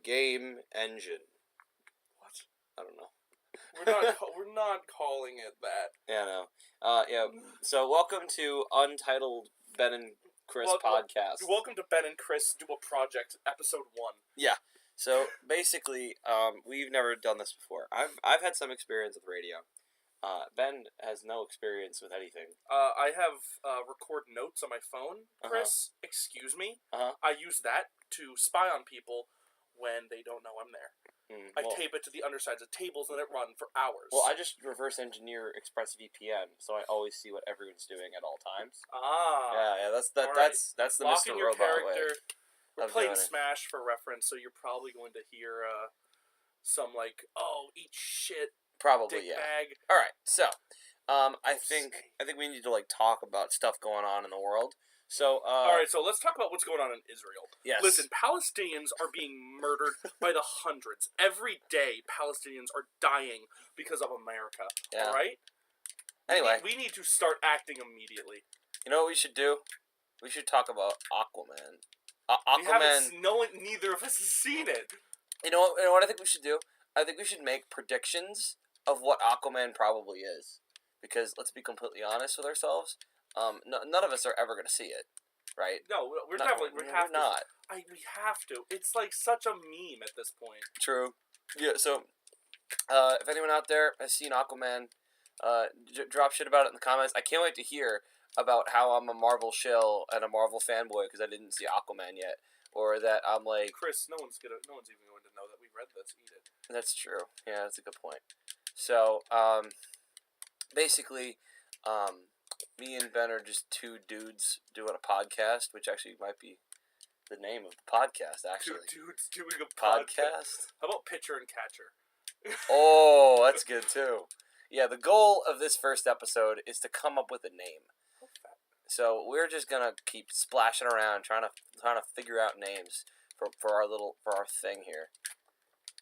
game engine. What? I don't know. We're not calling it that. Yeah, no. Yeah. So welcome to Untitled Ben and Chris podcast. Welcome to Ben and Chris Do a Project, episode 1. Yeah. So basically, we've never done this before. I've had some experience with radio. Ben has no experience with anything. I have record notes on my phone, Chris. Excuse me. I use that to spy on people when they don't know I'm there. I tape it to the undersides of tables and let it run for hours. Well, I just reverse engineer ExpressVPN, so I always see what everyone's doing at all times. Yeah, that's the Locking Mr. your Robot character. way. We're playing Smash for reference, so you're probably going to hear some like, "Oh, eat shit." Probably, dick yeah. bag. All right, so I think we need to like talk about stuff going on in the world. So all right, so let's talk about what's going on in Israel. Yes. Listen, Palestinians are being murdered by the hundreds every day. Palestinians are dying because of America. Yeah. All right. Anyway, we need to start acting immediately. You know what we should do? We should talk about Aquaman. Neither of us has seen it. You know what I think we should do? I think we should make predictions of what Aquaman probably is. Because let's be completely honest with ourselves, none of us are ever going to see it, right? No, we're not. We have to. It's like such a meme at this point. True. Yeah. So, if anyone out there has seen Aquaman, drop shit about it in the comments. I can't wait to hear about how I'm a Marvel shill and a Marvel fanboy because I didn't see Aquaman yet, or that I'm like Chris. No one's even going to know that we read this. Eat it. That's true. Yeah, that's a good point. So, basically, me and Ben are just two dudes doing a podcast, which actually might be the name of the podcast, actually. Two dudes doing a podcast? How about Pitcher and Catcher? Oh, that's good, too. Yeah, the goal of this first episode is to come up with a name. So we're just going to keep splashing around, trying to figure out names for our thing here.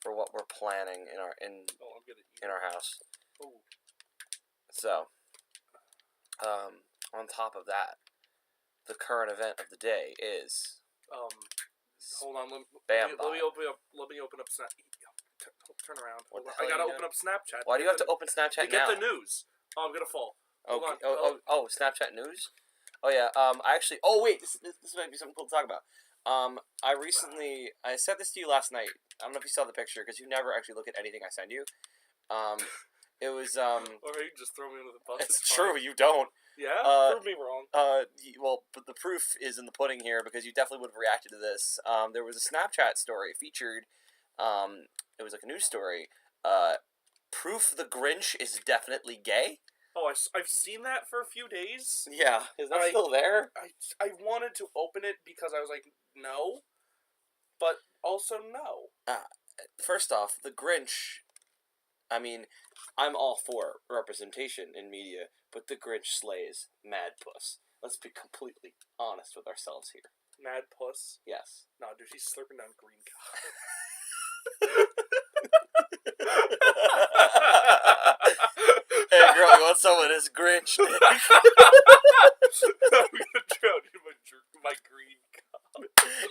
For what we're planning in our house. Oh. So, on top of that, the current event of the day is hold on, let me open up Snap. Turn around. I gotta open up Snapchat. Why do you have to open Snapchat now? To get the news. Oh, I'm gonna fall. Hold on. Oh, Snapchat news? Oh yeah. I actually. Oh wait, this might be something cool to talk about. I sent this to you last night. I don't know if you saw the picture because you never actually look at anything I send you. It was Or you just throw me under the bus. It's true, you don't. Yeah? Prove me wrong. Well, but the proof is in the pudding here because you definitely would have reacted to this. There was a Snapchat story featured. It was like a news story. Proof the Grinch is definitely gay. Oh, I've seen that for a few days. Yeah, is that still there? I wanted to open it because I was like, no, but also no. First off, the Grinch, I mean, I'm all for representation in media, but the Grinch slays Mad Puss. Let's be completely honest with ourselves here. Mad Puss? Yes. No, dude, she's slurping down green cock. Hey girl, you want some of this Grinch? I'm gonna drown you in my green cock.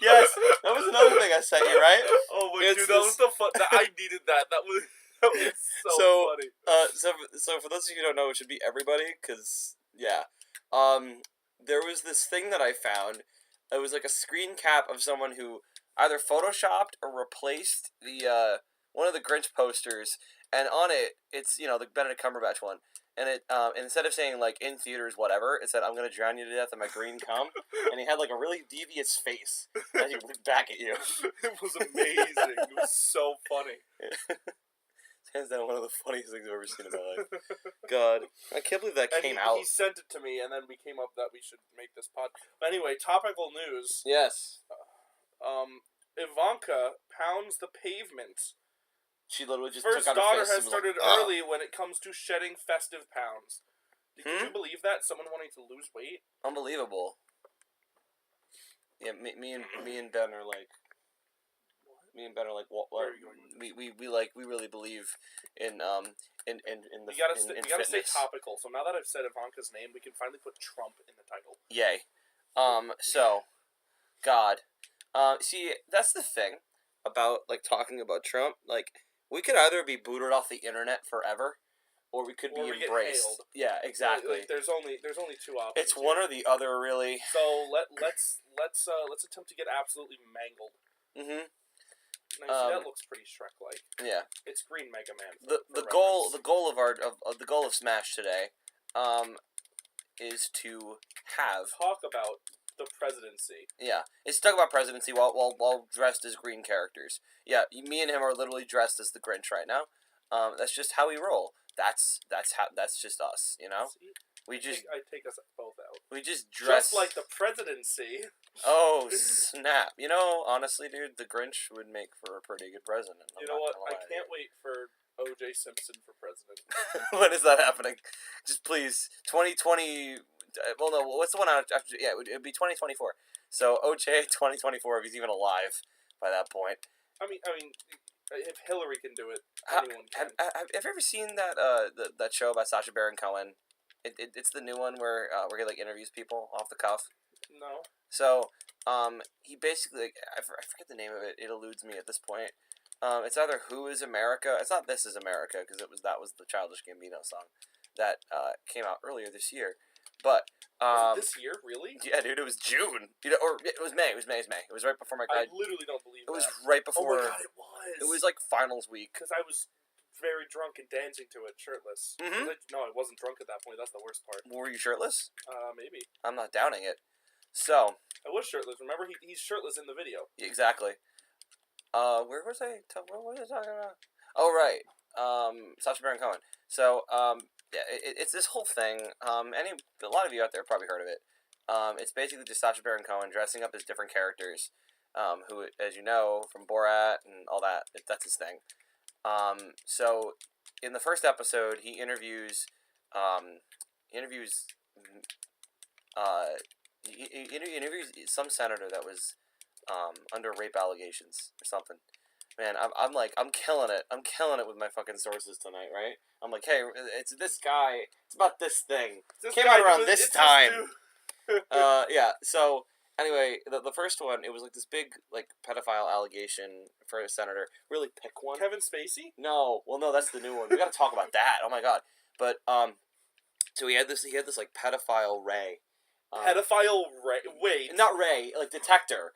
Yes, that was another thing I sent you, right? Oh my dude, that was the fun. I needed that. That was so funny. So for those of you who don't know, it should be everybody, because yeah, there was this thing that I found. It was like a screen cap of someone who either photoshopped or replaced the one of the Grinch posters, and on it, it's the Benedict Cumberbatch one, and it instead of saying like in theaters whatever, it said I'm gonna drown you to death in my green cum, and he had like a really devious face as he looked back at you. It was amazing. It was so funny. Hands down one of the funniest things I've ever seen in my life. God, I can't believe that came out. He sent it to me, and then we came up that we should make this pod. But anyway, topical news. Yes. Ivanka pounds the pavement. She literally just First took out her daughter fist has started early when it comes to shedding festive pounds. Could you believe that? Someone wanting to lose weight? Unbelievable. Yeah, me and Ben are like. Me and Ben are like, we really believe in the. You gotta stay topical. So now that I've said Ivanka's name, we can finally put Trump in the title. Yay. So, God, see, that's the thing. about like talking about Trump. Like we could either be booted off the internet forever, or we could be embraced. Yeah, exactly. There's only two options. It's one or the other, really. So let's attempt to get absolutely mangled. Mm-hmm. Now, that looks pretty Shrek-like. Yeah. It's Green Mega Man. The goal of Smash today, is to talk about the presidency. Yeah, it's to talk about presidency while dressed as green characters. Yeah, me and him are literally dressed as the Grinch right now. That's just how we roll. That's just us, you know. See? We just I take us both out. We just dress just like the presidency. Oh snap! You know, honestly, dude, the Grinch would make for a pretty good president. You know what? I can't wait for O.J. Simpson for president. When is that happening? Just please, 2020. Well, no. What's the one after? Yeah, it would be 2024. So O.J. 2024, if he's even alive by that point. I mean, if Hillary can do it, anyone can. Have you ever seen that that show about Sacha Baron Cohen? It's the new one where he like interviews people off the cuff. No. So he basically, I forget the name of it. It eludes me at this point. It's either Who Is America? It's not This Is America, because that was the Childish Gambino song that came out earlier this year. But was it this year, really? Yeah, dude, it was June. You know, or it was May. It was May. It was right before my grad. I literally don't believe it. It was right before. Oh my god, it was. It was like finals week. Because I was very drunk and dancing to it shirtless. Mm-hmm. No, I wasn't drunk at that point. That's the worst part. Were you shirtless? Maybe. I'm not doubting it. So. I was shirtless. Remember, he's shirtless in the video. Exactly. Where was I? What was I talking about? Oh, right. Sacha Baron Cohen. So, yeah, it's this whole thing. A lot of you out there probably heard of it. It's basically just Sacha Baron Cohen dressing up as different characters, who, as you know, from Borat and all that, that's his thing. So, in the first episode, he interviews some senator that was under rape allegations or something. Man, I'm killing it. I'm killing it with my fucking sources tonight, right? I'm like, hey, it's this guy. It's about this thing. This came out around this time. Yeah. So anyway, the first one, it was like this big like pedophile allegation for a senator. Really pick one. Kevin Spacey? No. Well, no, that's the new one. We got to talk about that. Oh my god. But so he had this like pedophile Ray. Pedophile Ray? Wait. Not Ray, like detector.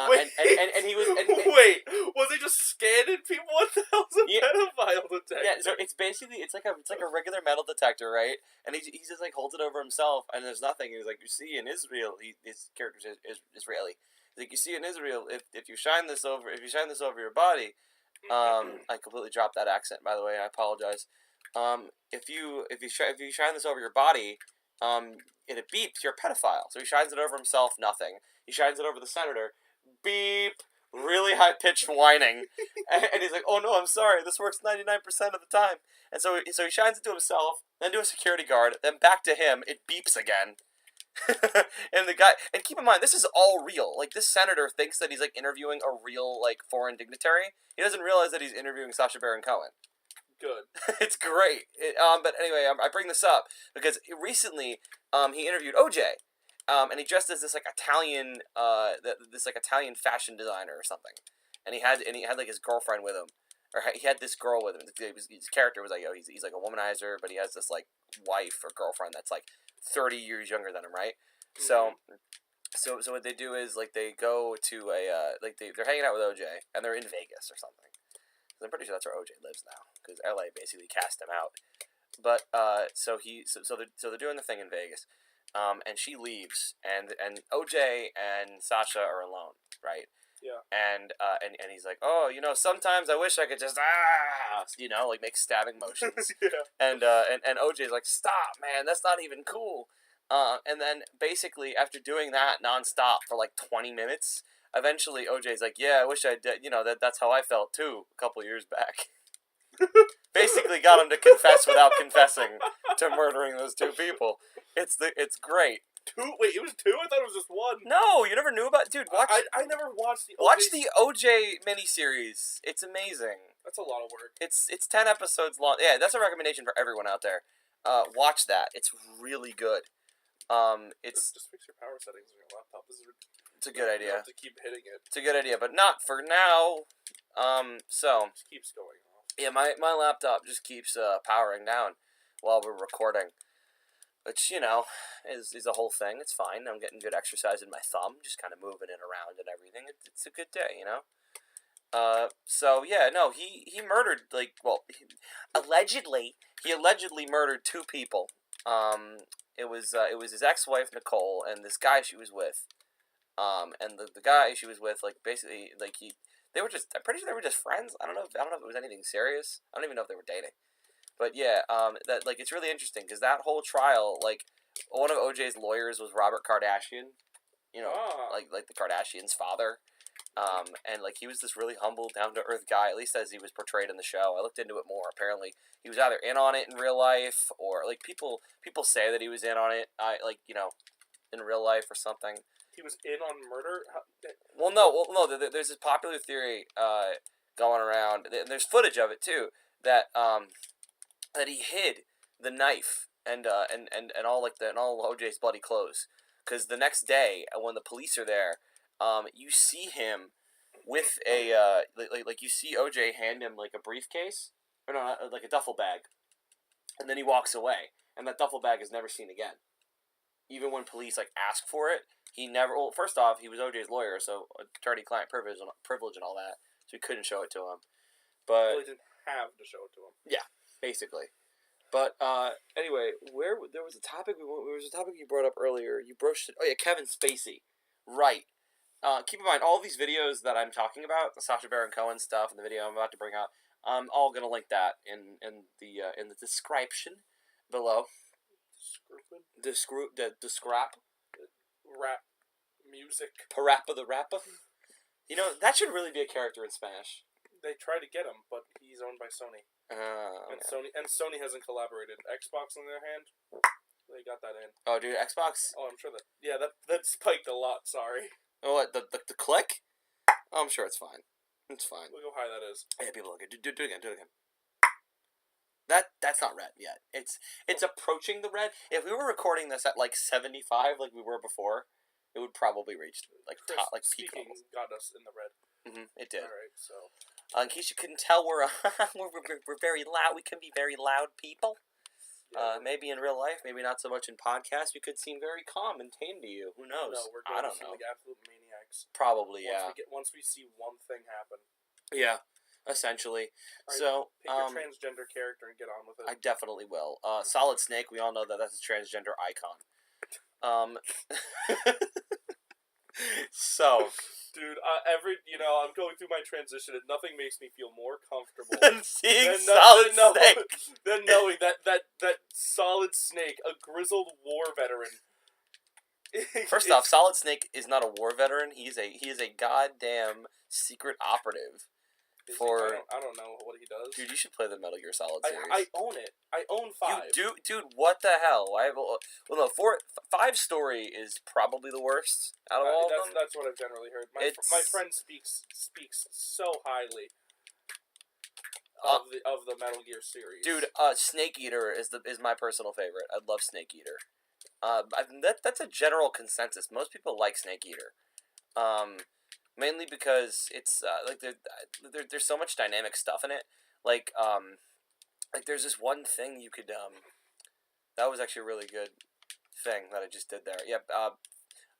Wait. And he was. Wait. Was he just scanning people? What the hell's a pedophile detector? Yeah. So it's basically it's like a regular metal detector, right? And he just like holds it over himself, and there's nothing. He's like, you see in Israel, his character is Israeli. He's like, you see in Israel, if you shine this over your body, I completely dropped that accent, by the way. I apologize. If you shine this over your body, and it beeps, you're a pedophile. So he shines it over himself, nothing. He shines it over the senator, beep, really high-pitched whining. and he's like, oh no, I'm sorry, this works 99% of the time. And so he shines it to himself, then to a security guard, then back to him, it beeps again. And the guy, and keep in mind, this is all real. Like, this senator thinks that he's, like, interviewing a real, like, foreign dignitary. He doesn't realize that he's interviewing Sacha Baron Cohen. Good. It's great. But anyway, I bring this up because recently, he interviewed OJ, and he dressed as this like Italian, Italian fashion designer or something, and he had like his girlfriend with him, or he had this girl with him. His character was like, oh, he's like a womanizer, but he has this like wife or girlfriend that's like 30 years younger than him, right? Mm-hmm. So what they do is like they go to a they're hanging out with OJ, and they're in Vegas or something. I'm pretty sure that's where OJ lives now, because LA basically cast him out. But so they're doing the thing in Vegas, and she leaves, and OJ and Sacha are alone, right? Yeah. And he's like, oh, you know, sometimes I wish I could just like make stabbing motions. Yeah. And OJ's like, stop, man, that's not even cool. And then basically after doing that nonstop for like 20 minutes. Eventually, OJ's like, yeah, I wish I did. You know, that's how I felt, too, a couple years back. Basically got him to confess without confessing to murdering those two people. It's great. Two? Wait, it was two? I thought it was just one. No, you never knew about it? Dude, watch... I never watched the OJ... Watch the OJ miniseries. It's amazing. That's a lot of work. It's 10 episodes long. Yeah, that's a recommendation for everyone out there. Watch that. It's really good. It's... Just fix your power settings on your laptop. This is It's a good idea. To keep hitting it. It's a good idea, but not for now. So. It just keeps going off. Yeah, my laptop just keeps powering down while we're recording. Which, you know, is a whole thing. It's fine. I'm getting good exercise in my thumb, just kind of moving it around and everything. It's a good day, you know? So, yeah, no, he murdered, like, well, allegedly murdered 2 people. It was his ex-wife, Nicole, and this guy she was with. And the guy she was with, like, basically, like, I'm pretty sure they were just friends. I don't know if it was anything serious. I don't even know if they were dating. But yeah, that, like, it's really interesting because that whole trial, like, one of OJ's lawyers was Robert Kardashian, you know, like the Kardashians' father, and like he was this really humble, down to earth guy, at least as he was portrayed in the show. I looked into it more. Apparently, he was either in on it in real life or like people say that he was in on it, in real life or something. He was in on murder. Well, no. There's this popular theory going around. There's footage of it too that he hid the knife and all all OJ's bloody clothes, because the next day when the police are there, you see him with a like you see OJ hand him like a briefcase or no, like a duffel bag, and then he walks away, and that duffel bag is never seen again. Even when police like ask for it, he never. Well, first off, he was OJ's lawyer, so attorney-client privilege and all that, so he couldn't show it to him. But he didn't have to show it to him. Yeah. Basically, but anyway, there was a topic you brought up earlier. You broached it. Oh yeah, Kevin Spacey, right? Keep in mind all these videos that I'm talking about, the Sacha Baron Cohen stuff, and the video I'm about to bring up. I'm all gonna link that in the description below. Description. Rap music. Parappa the Rappa. You know that should really be a character in Smash. They tried to get him, but he's owned by Sony. Sony hasn't collaborated. Xbox, on the other hand, they got that in. Oh, dude, Xbox. Oh, I'm sure that spiked a lot. Sorry. Oh, what the click? Oh, I'm sure it's fine. It's fine. Look how high that is. Yeah, people look at do it again. That's not red yet. It's approaching the red. If we were recording this at like 75, like we were before, it would probably reach like Chris, top, like peak speaking levels. Got us in the red. It did. All right, so. In case you couldn't tell, we're very loud. We can be very loud people. Yeah. Maybe in real life, maybe not so much in podcasts. We could seem very calm and tame to you. Who knows? No, we're going to seem like absolute maniacs. Probably, yeah. Once we see one thing happen. Yeah, essentially. Right, so pick your transgender character and get on with it. I definitely will. Solid Snake. We all know that's a transgender icon. So, dude, I'm going through my transition, and nothing makes me feel more comfortable than seeing Solid Snake. Than knowing that Solid Snake, a grizzled war veteran. First off, Solid Snake is not a war veteran. He is a goddamn secret operative. I don't know what he does. Dude, you should play the Metal Gear Solid series. I own it. I own 5. Dude, what the hell? 5 story is probably the worst out of all of them. That's what I've generally heard. My friend speaks so highly of the Metal Gear series. Dude, Snake Eater is my personal favorite. I love Snake Eater. That's a general consensus. Most people like Snake Eater. Mainly because it's like there's so much dynamic stuff in it. Like there's this one thing you could that was actually a really good thing that I just did there. Yeah.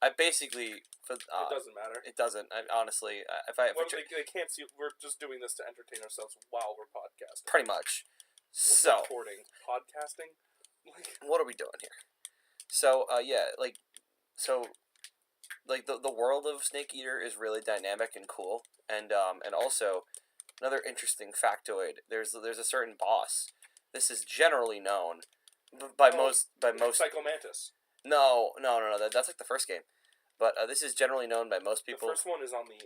I basically it doesn't matter. It doesn't. Honestly, they can't see. We're just doing this to entertain ourselves while we're podcasting. Pretty much. So recording, podcasting. What are we doing here? So the world of Snake Eater is really dynamic and cool, and also another interesting factoid. There's a certain boss. This is generally known by most. Psycho Mantis. No. That's like the first game, but this is generally known by most people. The first one is on the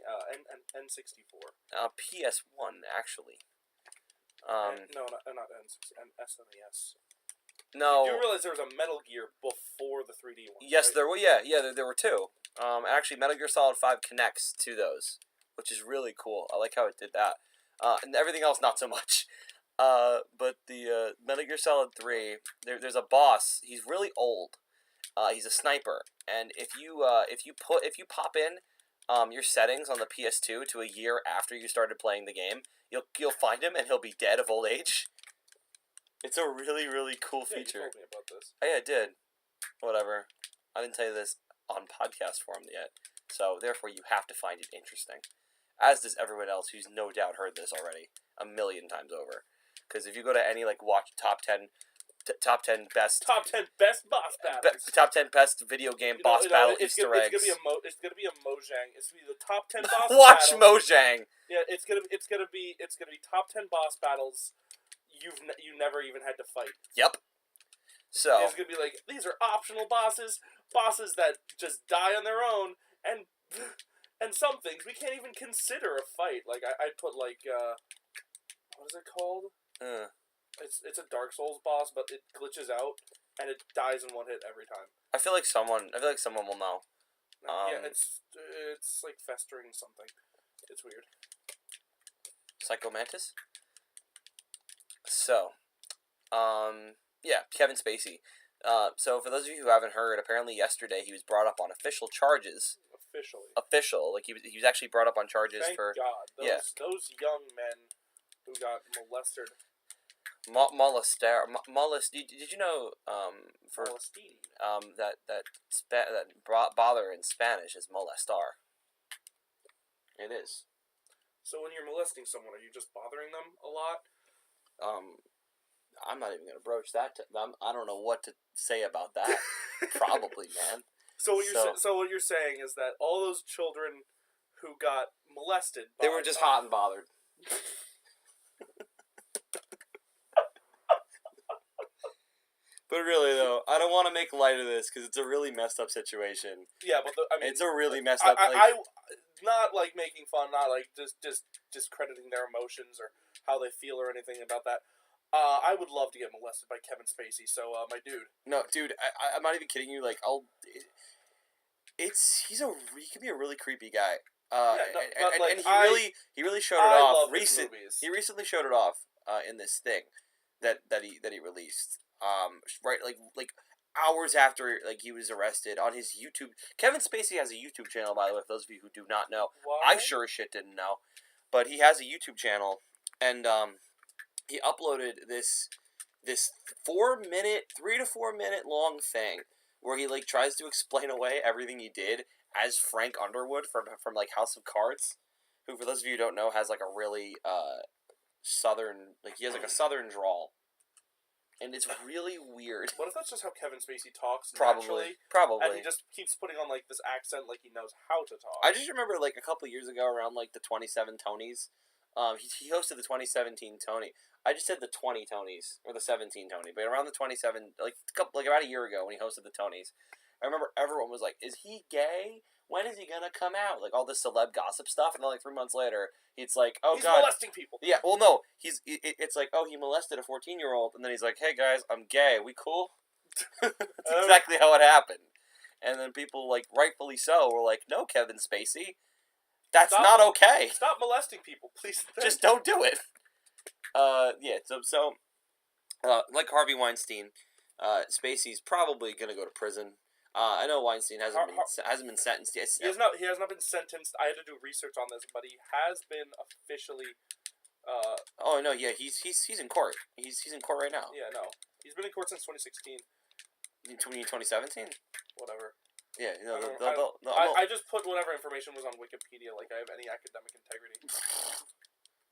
N64. PS1 actually. No, not N64. SNES. No. You realize there was a Metal Gear before the 3D one? Yes, right? there were. Yeah, there were 2. Actually, Metal Gear Solid 5 connects to those, which is really cool. I like how it did that. And everything else, not so much. But the Metal Gear Solid 3, there's a boss. He's really old, He's a sniper, and if you pop in your settings on the PS2 to a year after you started playing the game, you'll find him, and he'll be dead of old age. It's a really, really cool feature. You told me about this. Oh, yeah, I did. Whatever. I didn't tell you this on podcast form yet, so therefore you have to find it interesting. As does everyone else who's no doubt heard this already a million times over. Because if you go to any, watch top 10 best... Top 10 best boss battles. Top 10 best video game boss battle Easter eggs. It's gonna be a Mojang. It's gonna be the top 10 boss Watch battles. Mojang! Yeah, it's gonna be top 10 boss battles you never even had to fight. Yep. So it's gonna be like, these are optional bosses that just die on their own, and some things we can't even consider a fight. Like I'd put what is it called? It's a Dark Souls boss, but it glitches out and it dies in one hit every time. I feel like someone will know. Yeah, it's like festering something. It's weird. Psychomantis? So, yeah, Kevin Spacey. So for those of you who haven't heard, apparently yesterday he was brought up on official charges. Official. Like he was actually brought up on charges for... Thank God. Those young men who got molested. Did you know that bother in Spanish is molestar? It is. So when you're molesting someone, are you just bothering them a lot? I'm not even gonna broach that. I don't know what to say about that. Probably, man. So what you're saying is that all those children who got molested, they were just hot and bothered. But really, though, I don't want to make light of this because it's a really messed up situation. Yeah, but it's a really messed up. I not like making fun, not like just discrediting their emotions or how they feel or anything about that. I would love to get molested by Kevin Spacey. So, my dude. No, dude, I'm not even kidding you. Like, he can be a really creepy guy. He really showed it off. He recently showed it off in this thing that he released. Right, like hours after he was arrested on his YouTube. Kevin Spacey has a YouTube channel, by the way, for those of you who do not know. What? I sure as shit didn't know, but he has a YouTube channel, and he uploaded this 3 to 4 minute long thing where he tries to explain away everything he did as Frank Underwood from House of Cards, who, for those of you who don't know, has a really southern, he has a southern drawl. And it's really weird. What if that's just how Kevin Spacey talks Probably. And he just keeps putting on, this accent like he knows how to talk. I just remember, a couple years ago, around, the 27 Tonys, he hosted the 2017 Tony. I just said the 20 Tonys, or the 17 Tony, but around the 27, about a year ago when he hosted the Tonys, I remember everyone was like, is he gay? When is he gonna come out? All this celeb gossip stuff, and then 3 months later, it's like, oh, he's God. molesting people. Yeah, well, no, it's like, oh, he molested a 14-year-old, and then he's like, hey, guys, I'm gay, we cool? That's exactly how it happened. And then people, rightfully so, were like, no, Kevin Spacey, that's not okay. Stop molesting people, please. Just don't do it. Yeah, so like Harvey Weinstein, Spacey's probably gonna go to prison. I know Weinstein hasn't been sentenced yet. He has not been sentenced. I had to do research on this, but he has been officially. Oh no! Yeah, he's in court. He's in court right now. Yeah, no, he's been in court since 2016. 2017. Whatever. Yeah, I just put whatever information was on Wikipedia, like I have any academic integrity.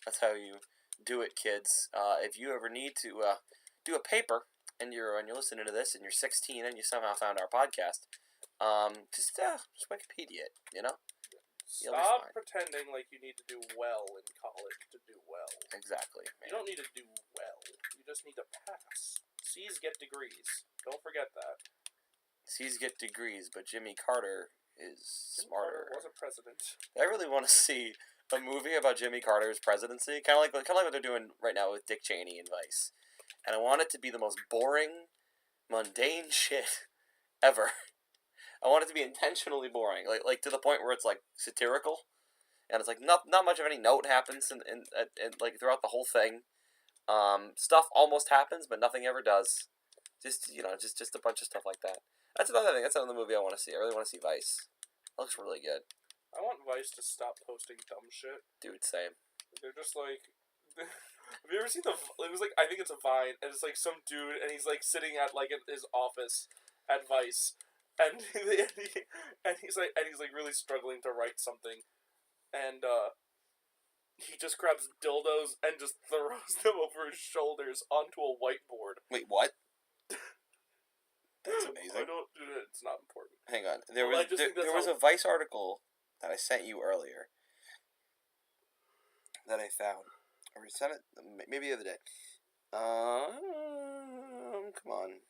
That's how you do it, kids. If you ever need to do a paper and you're listening to this and you're 16 and you somehow found our podcast, just Wikipedia it, you know? Stop pretending like you need to do well in college to do well. Exactly. Man. You don't need to do well. You just need to pass. C's get degrees. Don't forget that. C's get degrees, but Jimmy Carter is smarter. Jimmy Carter was a president. I really want to see a movie about Jimmy Carter's presidency, kind of like what they're doing right now with Dick Cheney and Vice. And I want it to be the most boring, mundane shit ever. I want it to be intentionally boring, like to the point where it's satirical, and it's not much of any note happens in throughout the whole thing. Stuff almost happens, but nothing ever does. Just just a bunch of stuff like that. That's another thing. That's another movie I want to see. I really want to see Vice. It looks really good. I want Vice to stop posting dumb shit. Dude, same. They're just like. Have you ever seen it was like, I think it's a Vine, and it's like some dude, and he's like sitting at like his office at Vice, and he's like really struggling to write something, and he just grabs dildos and just throws them over his shoulders onto a whiteboard. Wait, what? That's amazing. It's not important. Hang on, there was a Vice article that I sent you earlier that I found. Or we sent it maybe the other day. Come on.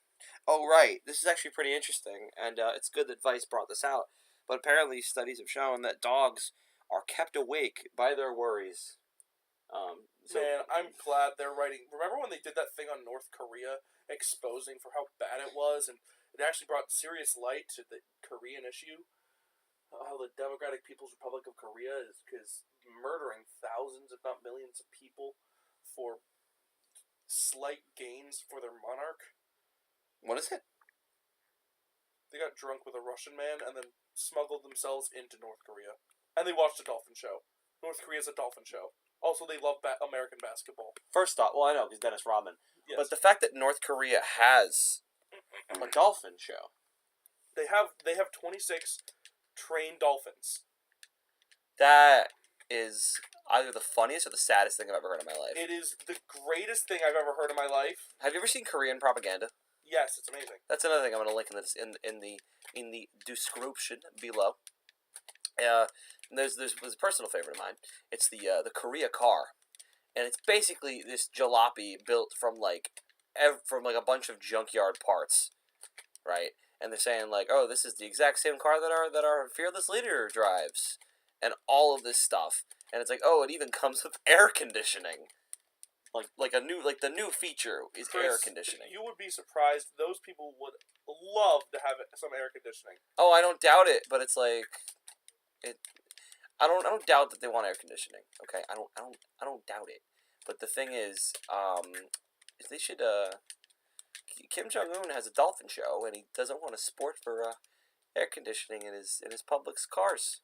Oh, right. This is actually pretty interesting, and it's good that Vice brought this out. But apparently, studies have shown that dogs are kept awake by their worries. Man, I'm glad they're writing. Remember when they did that thing on North Korea, exposing for how bad it was, and it actually brought serious light to the Korean issue? How the Democratic People's Republic of Korea is murdering thousands, if not millions, of people for slight gains for their monarch. What is it? They got drunk with a Russian man and then smuggled themselves into North Korea. And they watched a dolphin show. North Korea's a dolphin show. Also, they love American basketball. First off, well, I know, because Dennis Rodman. Yes. But the fact that North Korea has a dolphin show. They have 26 trained dolphins. That is either the funniest or the saddest thing I've ever heard in my life. It is the greatest thing I've ever heard in my life. Have you ever seen Korean propaganda? Yes, it's amazing. That's another thing I'm going to link in the description below. There's a personal favorite of mine. It's the Korea car, and it's basically this jalopy built from like a bunch of junkyard parts, right? And they're saying like, oh, this is the exact same car that our fearless leader drives, and all of this stuff. And it's like, oh, it even comes with air conditioning. The new feature is Chris, air conditioning. You would be surprised. Those people would love to have some air conditioning. Oh, I don't doubt it, but it's like, I don't doubt that they want air conditioning. Okay, I don't doubt it. But the thing is they should Kim Jong-un has a dolphin show, and he doesn't want to support for air conditioning in his public's cars.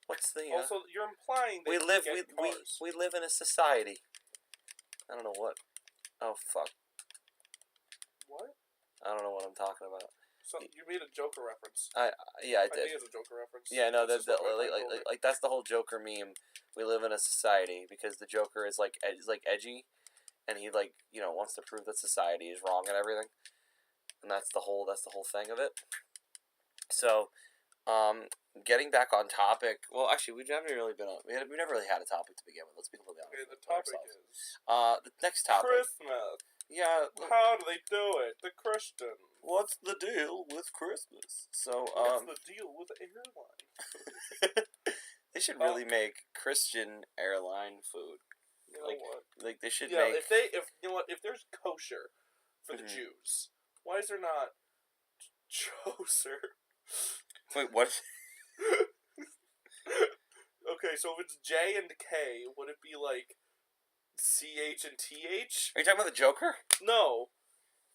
What's the also you're implying that we live in a society. I don't know what. Oh fuck. What? I don't know what I'm talking about. So you made a Joker reference. I did. I think it's a Joker reference. Yeah, no, that's the whole Joker meme. We live in a society because the Joker is like edgy, and he wants to prove that society is wrong and everything, and that's the whole thing of it. So, getting back on topic. Well, actually, we never really had a topic to begin with. Let's be completely honest. Okay, the topic is the next topic. Christmas. Yeah. How do they do it? The Christians. What's the deal with Christmas? So, what's the deal with the airline? They should really make Christian airline food. You know what? Like they should make. If there's kosher for the Jews, why is there not Choser? Wait, what? Okay, so if it's J and K, would it be like CH and TH? Are you talking about the Joker? No.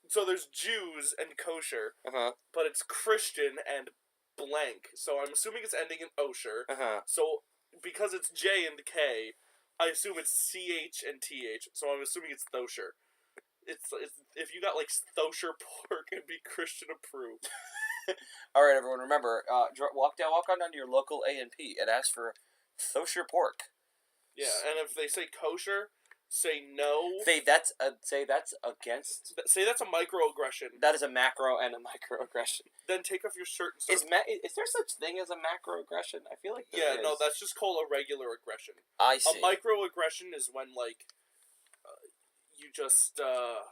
So there's Jews and kosher, but it's Christian and blank. So I'm assuming it's ending in osher. So because it's J and K, I assume it's CH and TH. So I'm assuming it's thosher. It's if you got like thosher pork, it'd be Christian approved. All right, everyone. Remember, walk on down to your local A&P and ask for thosher pork. Yeah, and if they say kosher, say no. Say that's against. Say that's a microaggression. That is a macro and a microaggression. Then take off your shirt and start. Is there such thing as a macroaggression? I feel like there is. No, that's just called a regular aggression. I see. A microaggression is when you just oh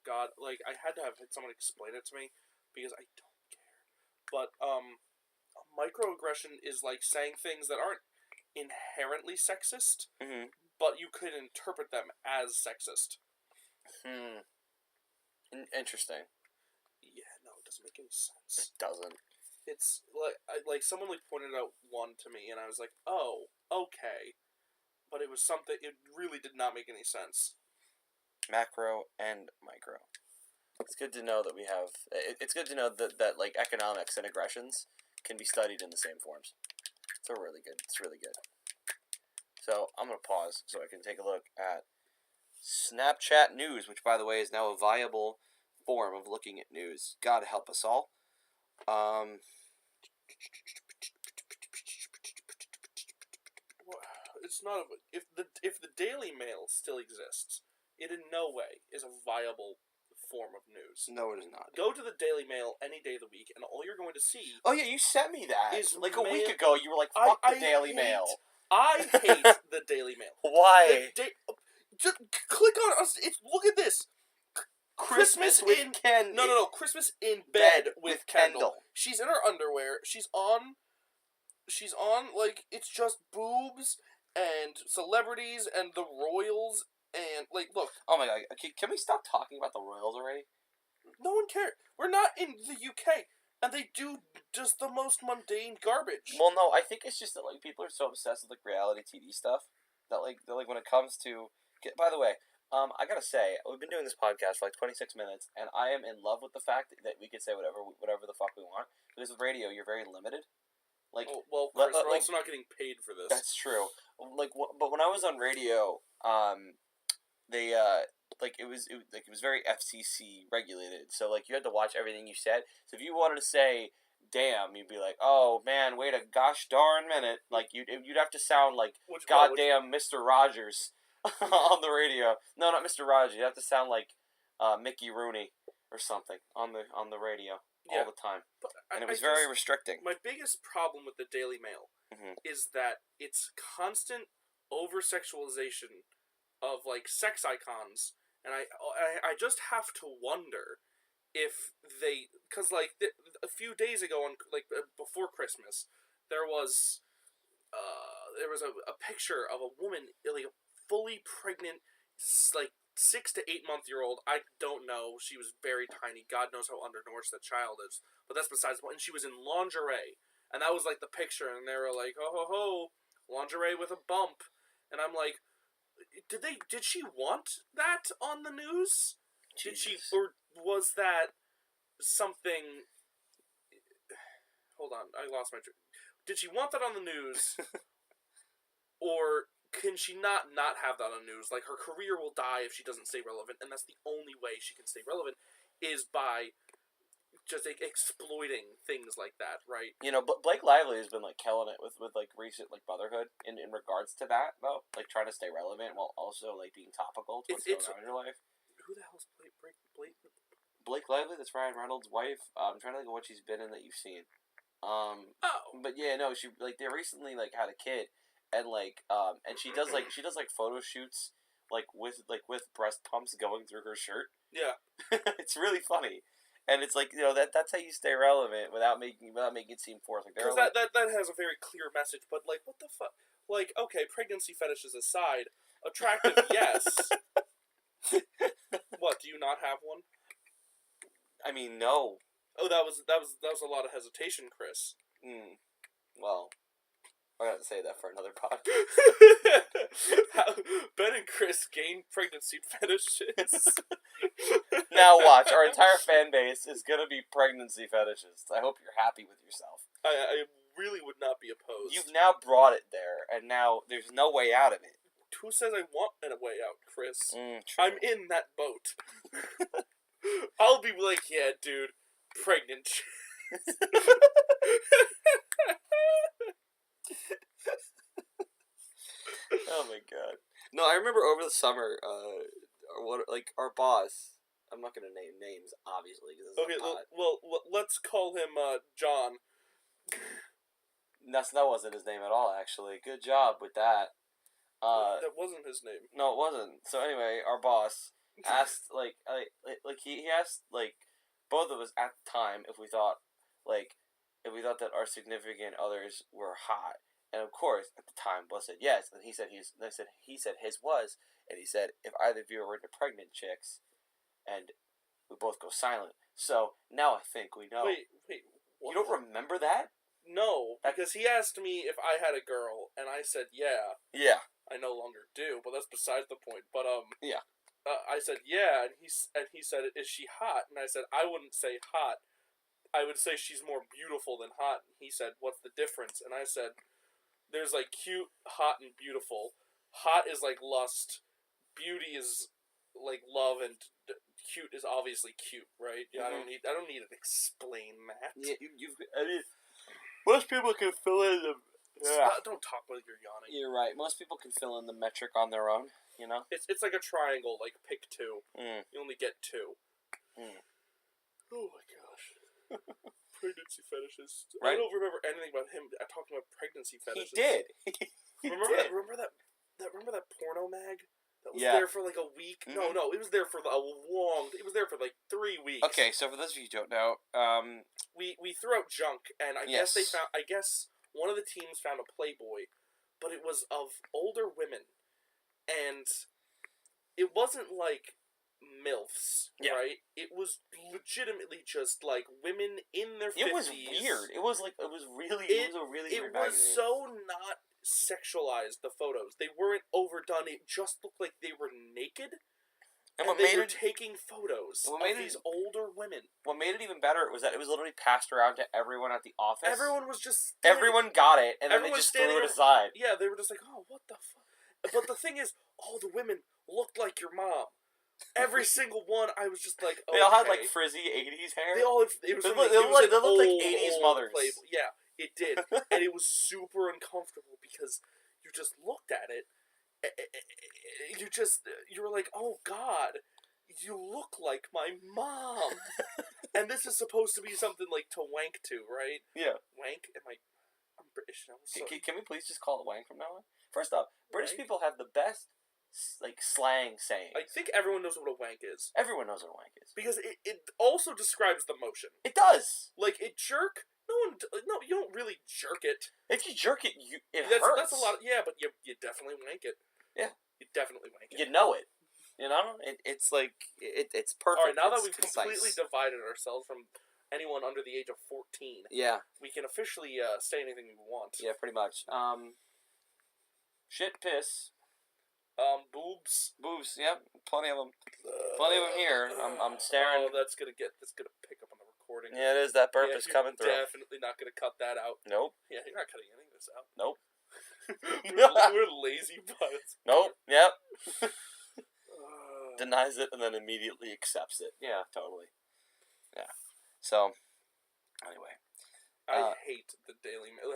God, I had to have someone explain it to me because I don't care. But a microaggression is like saying things that aren't inherently sexist. But you could interpret them as sexist. Interesting. Yeah, no, it doesn't make any sense. It doesn't. It's like someone pointed out one to me, and I was like, oh, okay. But it was something, it really did not make any sense. Macro and micro. It's good to know that we have. It's good to know that like economics and aggressions can be studied in the same forms. It's really good. It's really good. So I'm gonna pause so I can take a look at Snapchat News, which by the way is now a viable form of looking at news. God help us all. It's not if the Daily Mail still exists, it in no way is a viable form of news. No, it is not. Go to the Daily Mail any day of the week, and all you're going to see. Oh yeah, you sent me that. Is like a week ago. You were like, "Fuck the Daily Mail." I hate the Daily Mail. Why? Just click on us. Look at this. Christmas with in Kendall. No. Christmas in bed with Kendall. She's in her underwear. She's on like it's just boobs and celebrities and the royals and like look. Oh my god! Can we stop talking about the royals already? No one cares. We're not in the UK, and they do just the most mundane garbage. Well, no, I think it's just that like people are so obsessed with like reality TV stuff that like when it comes to. By the way, I gotta say we've been doing this podcast for like 26 minutes, and I am in love with the fact that we can say whatever the fuck we want. Because with radio, you're very limited. Like, well, Chris, we're also not getting paid for this. That's true. Like, but when I was on radio, they like it was very FCC regulated. So like you had to watch everything you said. So if you wanted to say "damn," you'd be like, "Oh man, wait a gosh darn minute!" Like you'd have to sound like goddamn Mr. Rogers on the radio. No, not Mr. Rogers. You have to sound like Mickey Rooney or something on the radio all the time. And it was very restricting. My biggest problem with the Daily Mail is that it's constant over-sexualization of like sex icons, and I just have to wonder if they, because like a few days ago on like before Christmas there was a picture of a woman, like a fully pregnant, like 6 to 8 month year old. I don't know. She was very tiny. God knows how undernourished that child is. But that's besides the point. And she was in lingerie, and that was like the picture. And they were like, "Oh ho ho, lingerie with a bump." And I'm like, Did she want that on the news? Jesus. Did she, or was that something? Hold on, I lost my. Did she want that on the news, or can she not have that on the news? Like, her career will die if she doesn't stay relevant, and that's the only way she can stay relevant is by just like exploiting things like that, right? You know, but Blake Lively has been like killing it with like recent like motherhood in regards to that though, like trying to stay relevant while also like being topical to what's going on in your life. Who the hell's Blake Lively? That's Ryan Reynolds' wife. I'm trying to think of what she's been in that you've seen. But yeah, no, she like they recently like had a kid, and like and she does like photo shoots like with breast pumps going through her shirt. Yeah, it's really funny. And it's like, you know, that's how you stay relevant without making it seem forced. Because like, that has a very clear message. But like, what the fuck? Like, okay, pregnancy fetishes aside, attractive, yes. What? Do you not have one? I mean, no. Oh, that was a lot of hesitation, Chris. Well, we're gonna say that for another podcast. Ben and Chris gain pregnancy fetishes. Now watch, our entire fan base is gonna be pregnancy fetishists. I hope you're happy with yourself. I really would not be opposed. You've now brought it there, and now there's no way out of it. Who says I want a way out, Chris? True. I'm in that boat. I'll be like, yeah, dude, pregnant. Oh my god. No, I remember over the summer, our boss. I'm not gonna name names, obviously. Okay, well, let's call him John. That wasn't his name at all. Actually, good job with that. That wasn't his name. No, it wasn't. So anyway, our boss asked he asked both of us at the time if we thought that our significant others were hot. And of course, at the time, Buzz said yes, and he said his was, and he said if either of you are into pregnant chicks, and we both go silent. So now I think we know. Wait, You what? don't remember that? No, because he asked me if I had a girl, and I said yeah. Yeah. I no longer do, but that's besides the point. But yeah. I said, yeah, and he said, is she hot? And I said, I wouldn't say hot. I would say she's more beautiful than hot. And he said, what's the difference? And I said, there's like cute, hot, and beautiful. Hot is like lust. Beauty is like love, and cute is obviously cute, right? Yeah, I don't need to explain that. Yeah, I mean, most people can fill in the. Yeah. Don't talk while you're yawning. You're right. Most people can fill in the metric on their own. You know, it's like a triangle. Like pick two. Mm. You only get two. Mm. Oh my gosh. Pregnancy fetishes. Right? I don't remember anything about him talking about pregnancy fetishes. He did. Remember that porno mag that was there for like a week? Mm-hmm. No, it was there for It was there for like 3 weeks. Okay, so for those of you who don't know, we threw out junk, and I guess they found. I guess one of the teams found a Playboy, but it was of older women, and it wasn't like MILFs, right? It was legitimately just like women in their 50s. It was weird. It was a really weird magazine. So not sexualized, the photos. They weren't overdone. It just looked like they were naked. And they were taking photos of these older women. What made it even better was that it was literally passed around to everyone at the office. Everyone was just... Everyone got it, and then they just threw it aside. Yeah, they were just like, oh, what the fuck? But the thing is, all the women looked like your mom. Every single one, I was just like, okay. They all had, like, frizzy 80s hair. They all had... They looked like 80s mothers. Playboy. Yeah, it did. And it was super uncomfortable because you just looked at it. You were like, oh God, you look like my mom. And this is supposed to be something like to wank to, right? Yeah. Wank? I'm British now. So. Can we please just call it wank from now on? First off, British people have the best, like, slang sayings. I think everyone knows what a wank is. Everyone knows what a wank is. Because it also describes the motion. It does. Like, it jerk... No, you don't really jerk it. If you jerk it, it hurts. hurts. That's a lot. But you definitely wank it. Yeah, you definitely wank it. You know it. You know, it's like it's perfect. All right, now that we've completely divided ourselves from anyone under the age of 14, we can officially say anything we want. Yeah, pretty much. Shit, piss. Boobs. Yep, plenty of them. Plenty of them here. I'm staring. Oh, that's gonna pick up on the recording. Yeah, it is. That burp is coming through. Definitely not gonna cut that out. Nope. Yeah, you're not cutting any of this out. Nope. we're lazy butts. Nope. Yep. Denies it and then immediately accepts it. Yeah, totally. Yeah. So, anyway. I hate the Daily Mail.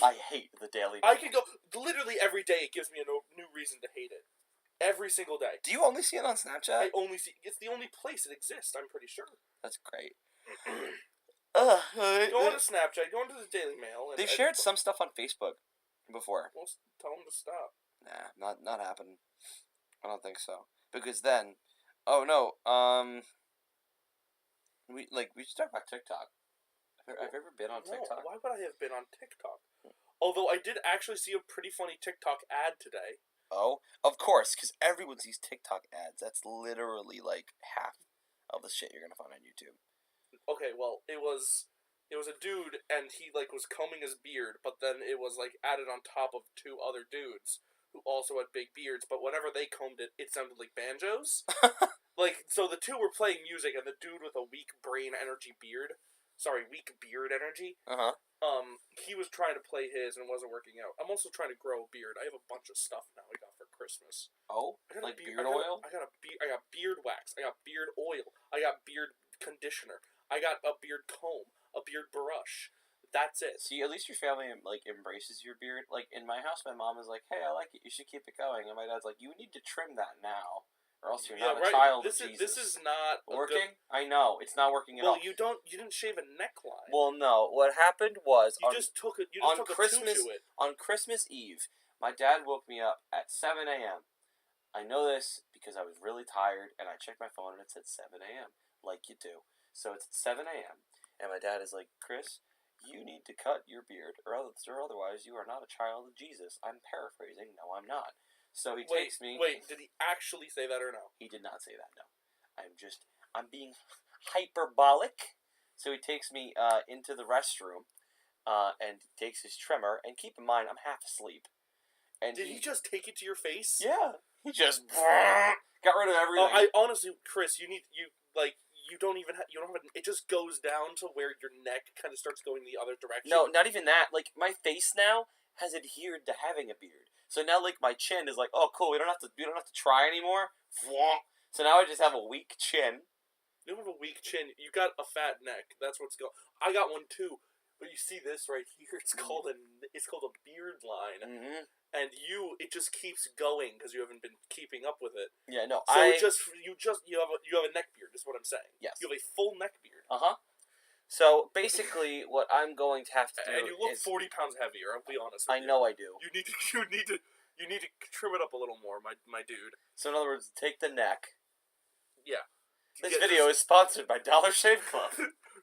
I hate the Daily Mail. I can go... Literally every day it gives me a new reason to hate it. Every single day. Do you only see it on Snapchat? I only see... It's the only place it exists, I'm pretty sure. That's great. Go on to Snapchat, go on to the Daily Mail. They've shared some stuff on Facebook before. Well, tell them to stop. Nah, not happening. I don't think so. Because then... Oh, no. We should talk about TikTok. Have you ever been on TikTok? Why would I have been on TikTok? Although I did actually see a pretty funny TikTok ad today. Oh, of course, because everyone sees TikTok ads. That's literally like half of the shit you're gonna find on YouTube. Okay, well, it was a dude, and he like was combing his beard, but then it was like added on top of 2 other dudes who also had big beards. But whenever they combed it, it sounded like banjos. So the 2 were playing music, and the dude with a weak beard energy, he was trying to play his and it wasn't working out. I'm also trying to grow a beard. I have a bunch of stuff now I got for Christmas. Oh, like beard oil? I got beard wax. I got beard oil. I got beard conditioner. I got a beard comb, a beard brush. That's it. See, at least your family like embraces your beard. Like in my house, my mom is like, "Hey, I like it. You should keep it going." And my dad's like, "You need to trim that now, or else you're not a child of Jesus." This is not working. I know it's not working at all. Well, you didn't shave a neckline. Well, no. What happened was you just took a tutu it. On Christmas Eve, my dad woke me up at 7 a.m. I know this because I was really tired, and I checked my phone and it said 7 a.m. like you do. So it's at 7 a.m. and my dad is like, "Chris, you need to cut your beard, or otherwise you are not a child of Jesus." I'm paraphrasing. No, I'm not. So he takes me... Wait, did he actually say that or no? He did not say that, no. I'm being hyperbolic. So he takes me into the restroom and takes his trimmer. And keep in mind, I'm half asleep. And did he just take it to your face? Yeah. He just got rid of everything. I honestly, Chris, you don't have it just goes down to where your neck kind of starts going the other direction. No, not even that. Like, my face now has adhered to having a beard. So now, like, my chin is like, oh, cool, we don't have to try anymore. So now I just have a weak chin. You don't have a weak chin. You got a fat neck. That's what's going. I got one too. But you see this right here? It's called a beard line, and it just keeps going because you haven't been keeping up with it. Yeah, no. So you have a neck beard. Is what I'm saying. Yes. You have a full neck beard. So basically, what I'm going to have to do, and you look 40 pounds heavier. I'll be honest. I know I do. You need to trim it up a little more, my dude. So in other words, take the neck. Yeah. This video is sponsored by Dollar Shave Club.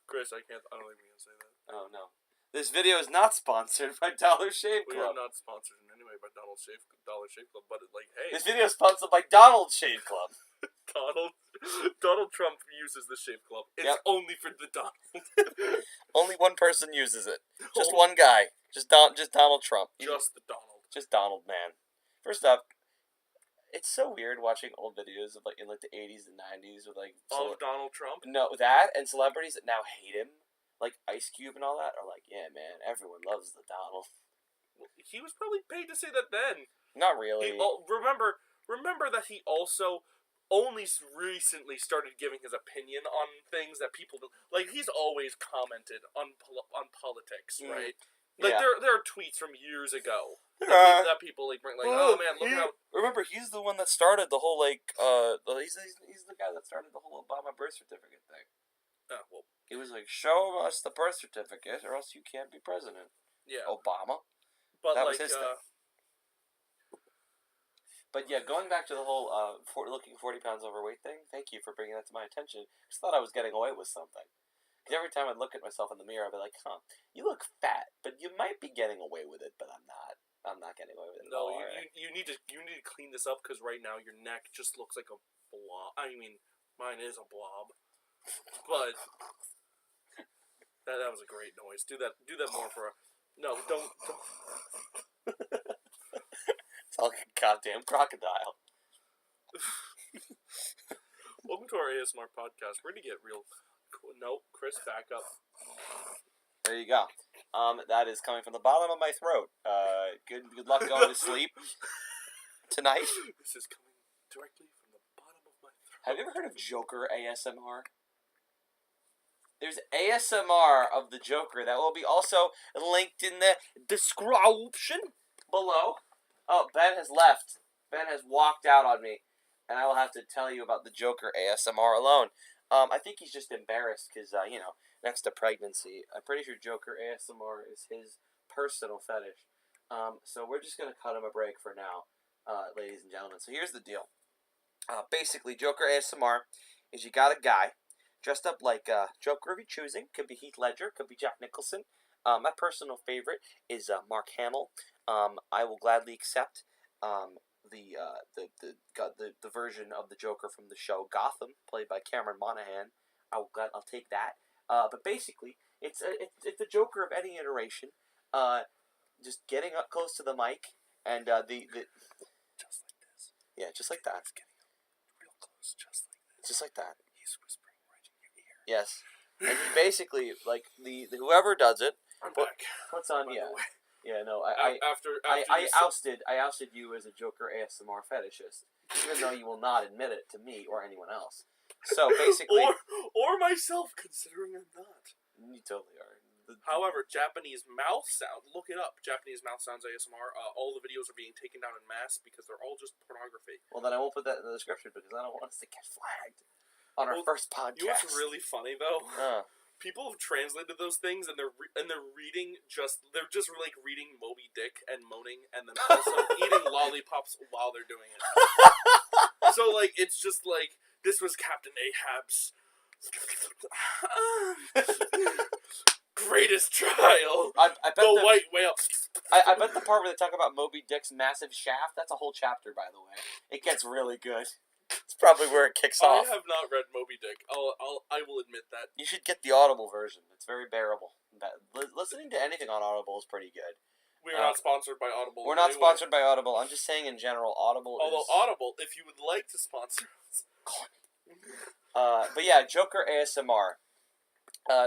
Chris, I don't think we can say that. Oh, no. This video is not sponsored by Dollar Shave Club. We are not sponsored in any way by Dollar Shave Club, but hey. This video is sponsored by Donald Shave Club. Donald Trump uses the Shave Club. It's only for the Donald. Only one person uses it. Just one guy. Just Donald Trump. Just the Donald. Just Donald, man. First up, it's so weird watching old videos of in the 80s and 90s with of Donald Trump. No, that and celebrities that now hate him, like Ice Cube and all that, are like, yeah, man, everyone loves the Donald. He was probably paid to say that then. Not really. Remember that he also only recently started giving his opinion on things that people do. Like, he's always commented on politics, right? Like, there are tweets from years ago that people bring, oh man, look how. Remember, he's the one that started the whole he's the guy that started the whole Obama birth certificate thing. Well, he was like, show us the birth certificate, or else you can't be president. Yeah, Obama. But that was his thing. But yeah, going back to the whole looking 40 pounds overweight thing, thank you for bringing that to my attention. I just thought I was getting away with something. Because every time I'd look at myself in the mirror, I'd be like, you look fat, but you might be getting away with it, but I'm not. I'm not getting away with it. No, you need to clean this up, because right now your neck just looks like a blob. I mean, mine is a blob. But that was a great noise. Do that more for a... No, don't. It's like a goddamn crocodile. Welcome to our ASMR podcast. We're going to get real... Nope, Chris, back up. There you go. That is coming from the bottom of my throat. Good luck going to sleep tonight. This is coming directly from the bottom of my throat. Have you ever heard of Joker ASMR? There's ASMR of the Joker that will be also linked in the description below. Oh, Ben has left. Ben has walked out on me, and I will have to tell you about the Joker ASMR alone. I think he's just embarrassed because, next to pregnancy, I'm pretty sure Joker ASMR is his personal fetish. So we're just going to cut him a break for now, ladies and gentlemen. So here's the deal. Basically, Joker ASMR is you got a guy dressed up like Joker of your choosing. Could be Heath Ledger, could be Jack Nicholson. My personal favorite is Mark Hamill. I will gladly accept the version of the Joker from the show Gotham, played by Cameron Monaghan. I'll take that. But basically, it's the Joker of any iteration. Just getting up close to the mic and the just like this. Yeah, just like that. It's getting up real close, just like this. Just like that. He's whispering right in your ear. Yes, and he basically the whoever does it. I'm back. What's on? Yeah. Yeah, no, I ousted you as a Joker ASMR fetishist, even though you will not admit it to me or anyone else. So basically, or myself, considering I'm not. You totally are. However, Japanese mouth sound. Look it up. Japanese mouth sounds ASMR. All the videos are being taken down en masse because they're all just pornography. Well, then I won't put that in the description because I don't want us to get flagged on our first podcast. You know what's really funny though? People have translated those things and they're reading they're just like reading Moby Dick and moaning and then also eating lollipops while they're doing it. So like it's just like this was Captain Ahab's greatest trial. I bet the white whale. I bet the part where they talk about Moby Dick's massive shaft, that's a whole chapter, by the way. It gets really good. It's probably where it kicks off. I have not read Moby Dick. I will admit that. You should get the Audible version. It's very bearable. Listening to anything on Audible is pretty good. We are not sponsored by Audible. We're not sponsored by Audible. I'm just saying in general, Audible Audible, if you would like to sponsor us. But yeah, Joker ASMR.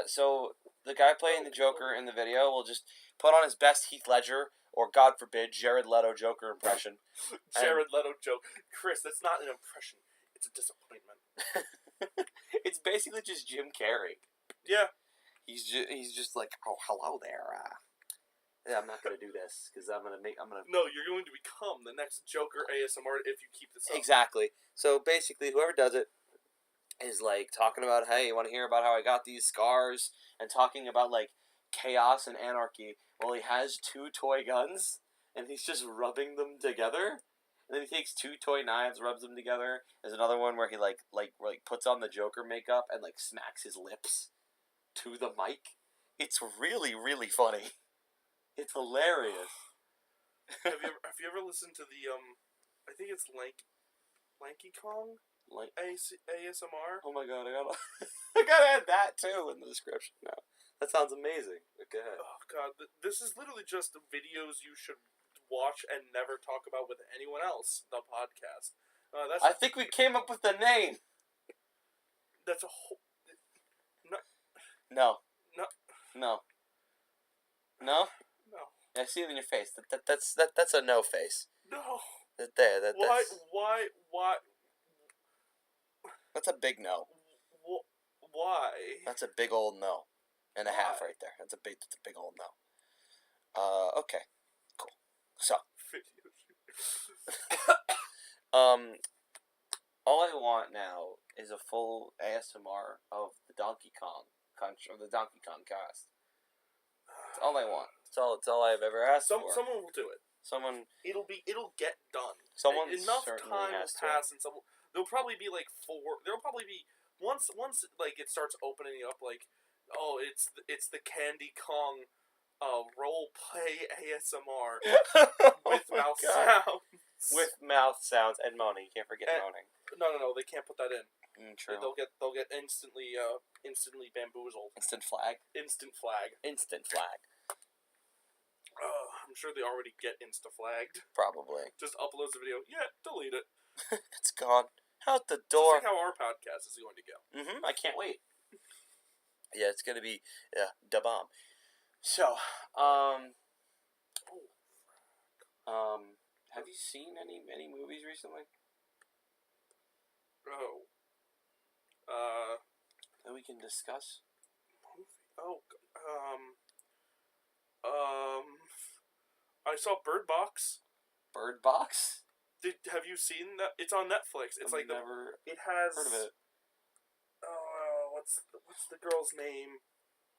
So the guy playing the Joker in the video will just put on his best Heath Ledger, or God forbid, Jared Leto Joker impression. Jared Leto joke. Chris, that's not an impression. It's a disappointment. It's basically just Jim Carrey. Yeah. He's just like, oh, hello there. Yeah, I'm not gonna do this because I'm gonna. No, you're going to become the next Joker ASMR if you keep this up. Exactly. So basically, whoever does it is like talking about, hey, you want to hear about how I got these scars, and talking about like chaos and anarchy. Well, he has 2 toy guns, and he's just rubbing them together. And then he takes 2 toy knives, rubs them together. There's another one where he like puts on the Joker makeup and like smacks his lips to the mic. It's really, really funny. It's hilarious. Have you ever listened to the I think it's Lanky Kong ASMR? Oh my god, I gotta add that too in the description now. That sounds amazing. Go ahead. Oh god, this is literally just the videos you should watch and never talk about with anyone else. The podcast. I think we came up with the name. That's a whole. No. No. No. No. No. I see it in your face. That's a no face. No. Why? That's a big no. Why? That's a big old no, and a half right there. That's a big old no. Okay, cool. So, all I want now is a full ASMR of the Donkey Kong cast. That's all I want. It's all I've ever asked for. Someone will do it. It'll get done. Enough time will pass, and there'll probably be like 4. There'll probably be once like it starts opening up, like, oh, it's the Candy Kong role play ASMR with mouth sounds. With mouth sounds and moaning. You can't forget moaning. No, they can't put that in. True. They'll get instantly bamboozled. Instant flag. I'm sure they already get insta-flagged. Probably. Just uploads the video. Yeah, delete it. It's gone. Out the door. Just like how our podcast is going to go. I can't wait. Yeah, it's going to be da bomb. So, have you seen any movies recently? That we can discuss? I saw Bird Box. Bird Box? Have you seen that? It's on Netflix. It's I've never it has heard of it. What's the girl's name?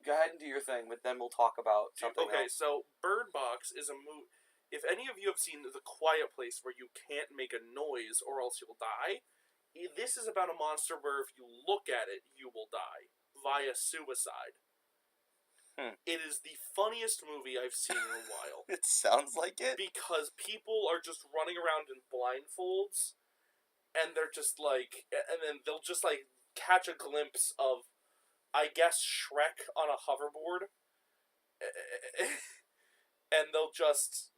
Go ahead and do your thing, but then we'll talk about something else. So Bird Box is a movie. If any of you have seen The Quiet Place, where you can't make a noise or else you'll die, this is about a monster where if you look at it, you will die via suicide. It is the funniest movie I've seen in a while. It sounds like it. Because people are just running around in blindfolds, and they're just like, and then they'll just like catch a glimpse of, I guess, Shrek on a hoverboard, and they'll just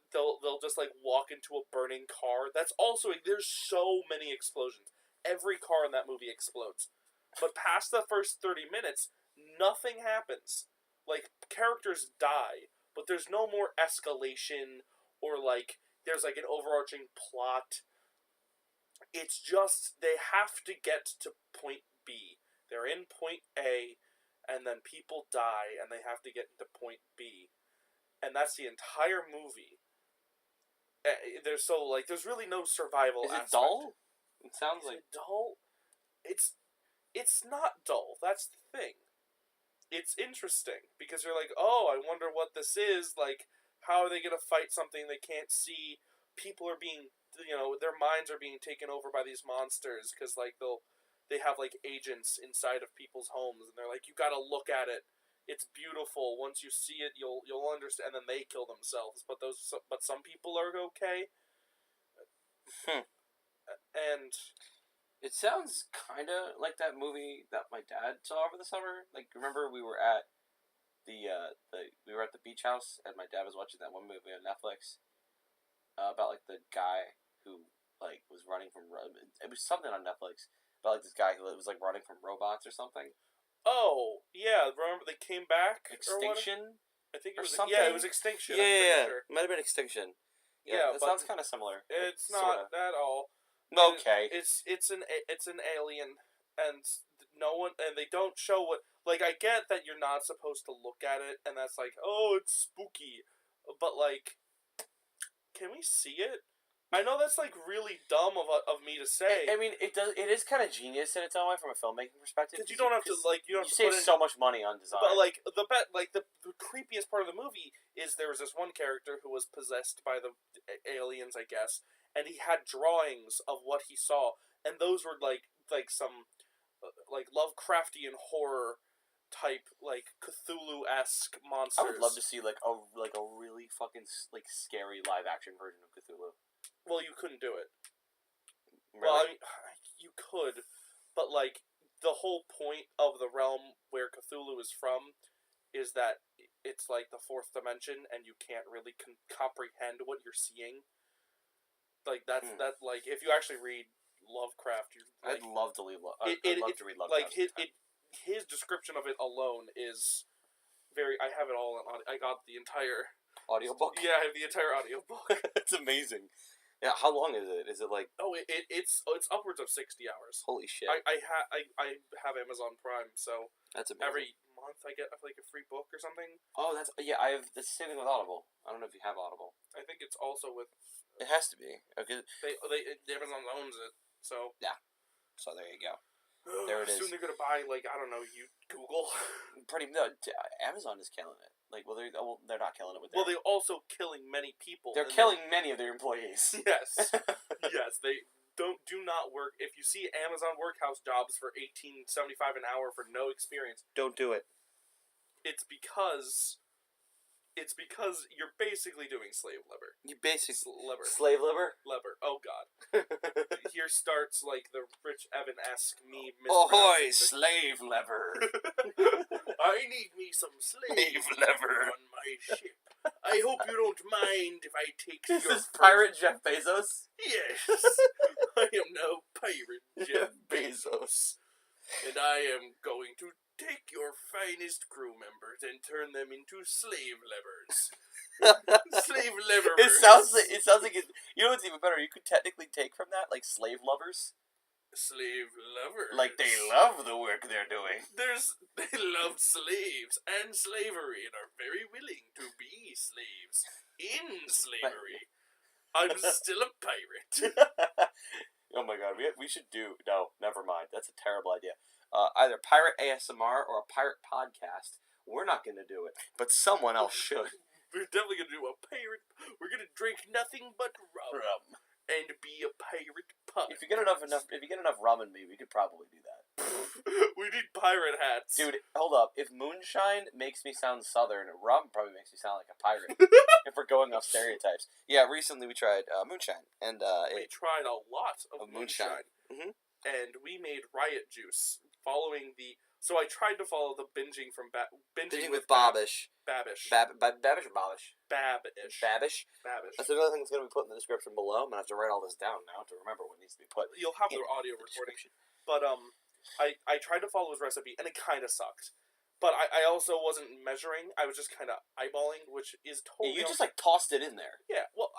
like walk into a burning car. That's also, there's so many explosions. Every car in that movie explodes. But past the first 30 minutes, nothing happens. Like, characters die, but there's no more escalation, or like, there's like an overarching plot. It's just, they have to get to point B. They're in point A, and then people die, and they have to get to point B. And that's the entire movie. There's really no survival aspect. Is it dull? It sounds like... Is it dull? It's not dull. That's the thing. It's interesting, because you're like, oh, I wonder what this is. Like, how are they going to fight something they can't see? People are being, their minds are being taken over by these monsters, because, like, they have, like, agents inside of people's homes, and they're like, you gotta look at it. It's beautiful. Once you see it, you'll understand. And then they kill themselves. But some people are okay. And it sounds kind of like that movie that my dad saw over the summer. Like, remember we were at the beach house, and my dad was watching that one movie on Netflix about like the guy who like was running from. It was something on Netflix about like this guy who was like running from robots or something. Oh yeah, remember they came back? Extinction. I think it was something. Yeah, it was Extinction. Yeah, Sure. It might have been Extinction. Yeah, that sounds kind of similar. It's not at all. Okay. It's an alien, and no one, and they don't show what. Like, I get that you're not supposed to look at it, and that's like, oh, it's spooky, but like, can we see it? I know that's like really dumb of me to say. I mean, it does. It is kind of genius in its own way from a filmmaking perspective. Because you don't have to save so much money on design. But like the creepiest part of the movie is there was this one character who was possessed by the aliens, I guess, and he had drawings of what he saw, and those were like some like Lovecraftian horror type, like Cthulhu-esque monsters. I would love to see like a really fucking like scary live action version of Cthulhu. Well, you couldn't do it. Really? Well, I mean, you could, but like the whole point of the realm where Cthulhu is from is that it's like the fourth dimension, and you can't really comprehend what you're seeing. Like that. Like if you actually read Lovecraft, I'd love to read Lovecraft. Like his description of it alone is very. I have it all on. I got the entire audiobook. Yeah, I have the entire audiobook. It's amazing. Yeah, how long is it? Is it like? Oh, it's upwards of 60 hours. Holy shit! I have Amazon Prime, so that's amazing. Every month I get like a free book or something. Oh, I have the same thing with Audible. I don't know if you have Audible. I think it's also with. It has to be. Okay. Amazon owns it, so. Yeah. So there you go. There it is. Soon they're gonna buy Google. Amazon is killing it. Like, they're not killing it with. They're also killing many people. They're killing many of their employees. Yes, yes, they do not work. If you see Amazon warehouse jobs for $18.75 an hour for no experience, don't do it. It's because you're basically doing slave labor. You basically slave labor. Oh God! Here starts like the Rich Evan-esque meme. Ahoy, slave lever! I need me some slave lever on my ship. I hope you don't mind if I take your. Is this pirate Jeff Bezos? Yes, I am now pirate Jeff Bezos, and I am going to take your finest crew members and turn them into slave levers. Slave leverers. It sounds like you know what's even better? You could technically take from that like slave lovers. Slave lovers. Like they love the work they're doing. They love slaves and slavery and are very willing to be slaves in slavery. I'm still a pirate. Oh my God, we should do no. Never mind. That's a terrible idea. Either pirate ASMR or a pirate podcast. We're not going to do it, but someone else should. We're definitely going to do a pirate. We're going to drink nothing but rum and be a pirate pug. If you get enough rum in me, we could probably do that. We need pirate hats. Dude, hold up. If moonshine makes me sound southern, rum probably makes me sound like a pirate. If we're going off stereotypes. Yeah, recently we tried moonshine. And we tried a lot of moonshine. Mm-hmm. And we made riot juice following the... So I tried to follow the binging from... Binging with Babish. Babish or Babish? Babish. Babish? Babish. That's another thing that's going to be put in the description below. I'm going to have to write all this down now to remember what needs to be put. You'll have the audio recording. But, I tried to follow his recipe, and it kind of sucked. But I also wasn't measuring. I was just kind of eyeballing, which is totally... Yeah, you just, tossed it in there. Yeah, well,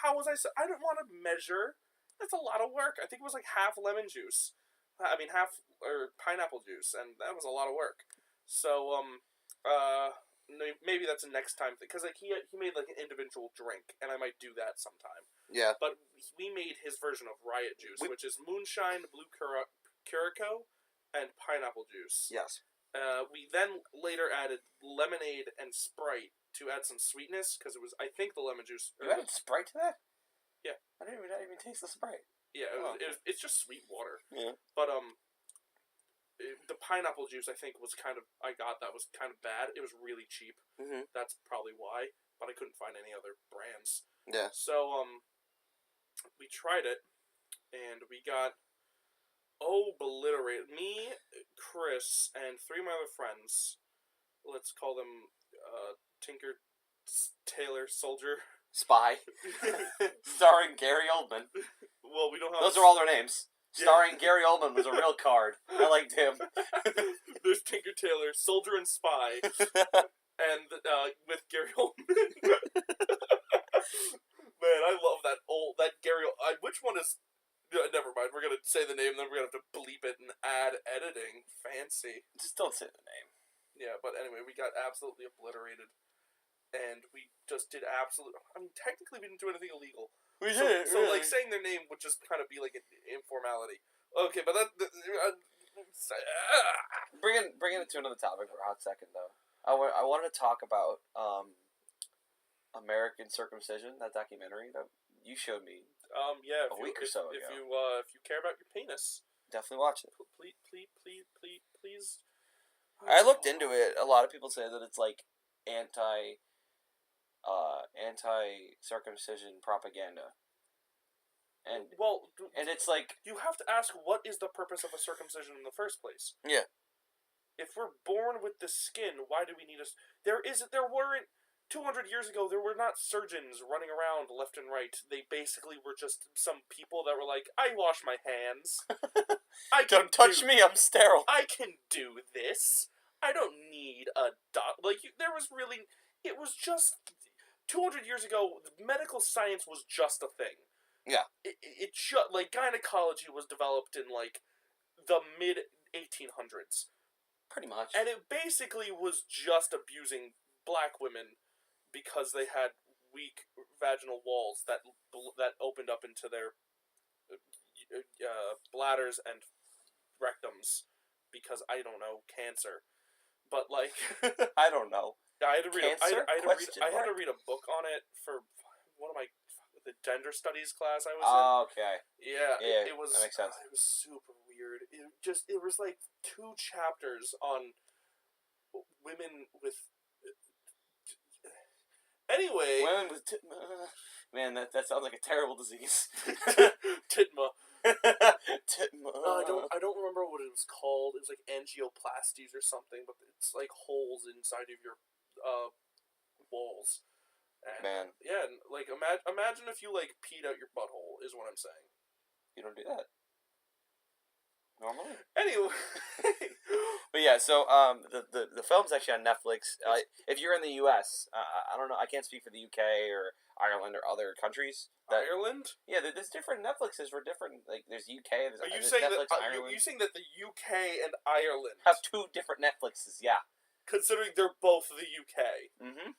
how was I... I didn't want to measure. That's a lot of work. I think it was half lemon juice. Half or pineapple juice, and that was a lot of work. So, maybe that's a next time thing, because he made an individual drink, and I might do that sometime. Yeah. But we made his version of riot juice, which is moonshine, blue curacao, and pineapple juice. Yes. We then later added lemonade and Sprite to add some sweetness, because it was, I think, the lemon juice. You added Sprite to that? Yeah. I didn't even taste the Sprite. Yeah, it's just sweet water. Yeah. But, the pineapple juice, I think, was that was kind of bad. It was really cheap. Mm-hmm. That's probably why, but I couldn't find any other brands. Yeah. So, we tried it, and we got obliterated. Me, Chris, and 3 of my other friends let's call them Tinker Tailor Soldier Spy, starring Gary Oldman. Well, we don't have. Those are all their names. Starring Gary Oldman was a real card. I liked him. There's Tinker Tailor, Soldier, and Spy, and with Gary Oldman. Man, I love that Gary. Which one is? Never mind. We're gonna say the name, then we're gonna have to bleep it and add editing. Fancy. Just don't say the name. Yeah, but anyway, we got absolutely obliterated, and we just did absolute. I mean, technically, we didn't do anything illegal. We did. So like saying their name would just kind of be like an informality. Okay, but bringing it to another topic for a hot second though. I wanted to talk about American Circumcision, that documentary that you showed me. Yeah, a week or so ago. If you care about your penis, definitely watch it. Please. I looked into it. A lot of people say that it's like anti circumcision propaganda. And it's like you have to ask, what is the purpose of a circumcision in the first place? Yeah. If we're born with the skin, why do we need us? There weren't 200 years ago. There were not surgeons running around left and right. They basically were just some people that were like, I wash my hands. Don't touch me. I'm sterile. I can do this. I don't need a there was really. It was just 200 years ago. Medical science was just a thing. Yeah. It like gynecology was developed in like the mid 1800s. Pretty much. And it basically was just abusing black women because they had weak vaginal walls that opened up into their bladders and rectums because I don't know, cancer. But like I don't know. I had to read Cancer? I had to read a book on it for one of the gender studies class I was in. Oh, okay. Yeah, it was. That makes sense. It was super weird. It was like 2 chapters on women with. Anyway, women with man, that sounds like a terrible disease. Titma. Titma. I don't remember what it was called. It was like angioplasties or something, but it's like holes inside of your walls. And, man. Yeah, and like imagine if you like peed out your butthole is what I'm saying. You don't do that normally. Anyway, but yeah, so the film's actually on Netflix. If you're in the U.S., I don't know. I can't speak for the UK or Ireland or other countries. Ireland? Yeah, there's different Netflixes for different. Like there's UK. Are you saying Netflix, that? Are you saying that the UK and Ireland have 2 different Netflixes? Yeah. Considering they're both the UK. Mm-hmm.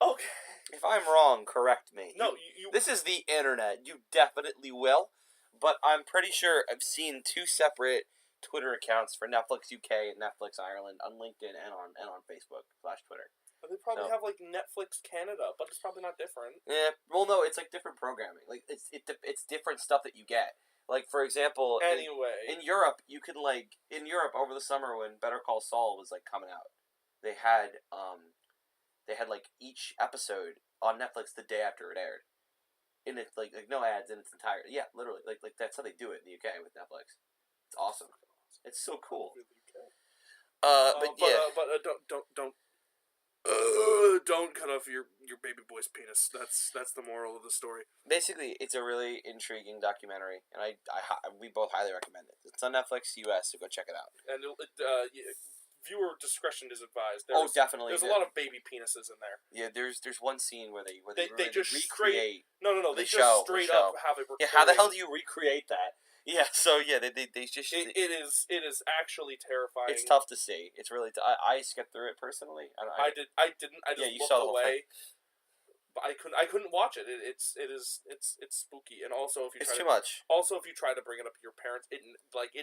Okay. If I'm wrong, correct me. No, This is the internet. You definitely will. But I'm pretty sure I've seen 2 separate Twitter accounts for Netflix UK and Netflix Ireland on LinkedIn and on Facebook/Twitter. They probably have like Netflix Canada, but it's probably not different. Yeah. Well, no, it's like different programming. Like it's different stuff that you get. Like for example, anyway, in Europe, you could over the summer when Better Call Saul was like coming out, they had like each episode on Netflix the day after it aired, and it's like no ads in its entirety. Yeah, literally, like that's how they do it in the UK with Netflix. It's awesome. It's so cool. Don't cut off your baby boy's penis. That's the moral of the story. Basically, it's a really intriguing documentary, and we both highly recommend it. It's on Netflix US, so go check it out. And viewer discretion is advised. Definitely. There's a lot of baby penises in there. Yeah, there's one scene where they just recreate. No. They just straight up have it. Yeah, how the hell do you recreate that? Yeah, so yeah, they just. It is actually terrifying. It's tough to see. It's really. I skipped through it personally. I didn't. I just looked away. But I couldn't watch it. It's spooky, and also if you too much. Also, if you try to bring it up to your parents, it